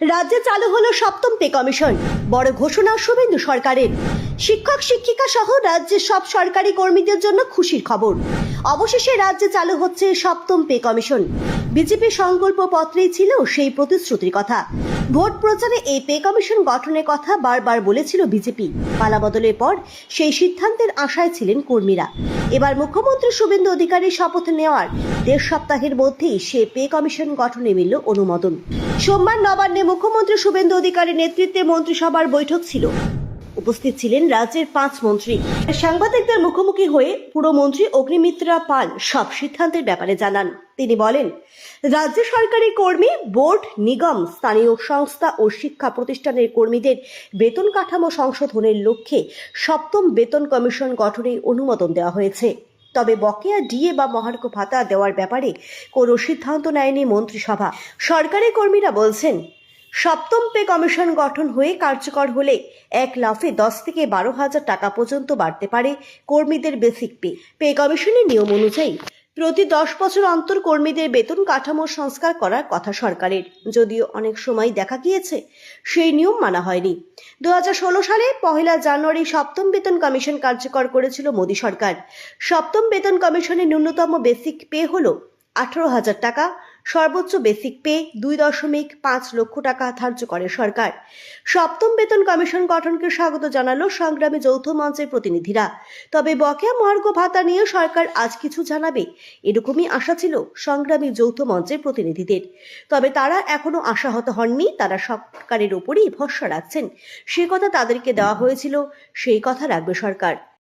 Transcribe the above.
রাজ্যে চালু হলো সপ্তম পে কমিশন। বড় ঘোষণা শুভেন্দু সরকারের। শিক্ষক শিক্ষিকা সহ রাজ্যের সব সরকারি কর্মীদের জন্য খুশির খবর। অবশেষে রাজ্যে চালু হচ্ছে সপ্তম পে কমিশন। বিজেপির সংকল্প পত্রেই ছিল সেই প্রতিশ্রুতির কথা। ভোট প্রচারে এই পে কমিশন গঠনের কথা বারবার বলেছিল বিজেপি। পালাবদলের পর সেই সিদ্ধান্তের আশায় ছিলেন কর্মীরা। এবার মুখ্যমন্ত্রী শুভেন্দু অধিকারীর শপথ নেওয়ার ১.৫ সপ্তাহের মধ্যেই সে পে কমিশন গঠনে মিলল অনুমোদন। সোমবার নবান্নে মুখ্যমন্ত্রী শুভেন্দু অধিকারীর নেতৃত্বে মন্ত্রিসভার বৈঠক ছিল। উপস্থিত ছিলেন রাজ্যের 5 মন্ত্রী। সাংবাদিকদের মুখোমুখি হয়ে পুরমন্ত্রী অগ্নিমিত্রা পাল সব সিদ্ধান্তের ব্যাপারে জানান। তিনি বলেন, রাজ্য সরকারি কর্মী, বোর্ড, নিগম, স্থানীয় সংস্থা ও শিক্ষা প্রতিষ্ঠানের কর্মীদের বেতন কাঠামো সংশোধনের লক্ষ্যে সপ্তম বেতন কমিশন গঠনে অনুমোদন দেওয়া হয়েছে। তবে বকেয়া ডিএ বা মহার্ঘ ভাতা দেওয়ার ব্যাপারে কোনো সিদ্ধান্ত নেয়নি মন্ত্রিসভা। সরকারি কর্মীরা বলছেন, সপ্তম পে কমিশন গঠন হয়ে কার্যকর হলে 1 লাফে 10 থেকে 12,000 টাকা পর্যন্ত বাড়তে পারে কর্মীদের বেসিক পে। পে কমিশনের নিয়ম অনুযায়ী প্রতি 10 বছর অন্তর কর্মীদের বেতন কাঠামো সংস্কার করার কথা সরকারের। যদিও অনেক সময় দেখা গিয়েছে সেই নিয়ম মানা হয়নি। 2016 সালে 1 জানুয়ারি সপ্তম বেতন কমিশন কার্যকর করেছিল মোদী সরকার। সপ্তম বেতন কমিশনের ন্যূনতম বেসিক পে হল 18,000 টাকা। সর্বোচ্চ বেসিক পে 2.5 লক্ষ টাকা ধার্য করে সরকার। সপ্তম বেতন কমিশন গঠনকে স্বাগত জানালো সংগ্রামী যৌথ মঞ্চের প্রতিনিধিরা। তবে বকেয়া মহার্ঘ ভাতা নিয়ে সরকার আজ কিছু জানাবে এরকমই আশা ছিল সংগ্রামী যৌথ মঞ্চের প্রতিনিধিদের। তবে তারা এখনো আশাহত হননি। তারা সরকারের উপরই ভরসা রাখছেন। সে কথা তাদেরকে দেওয়া হয়েছিল, সেই কথা রাখবে সরকার।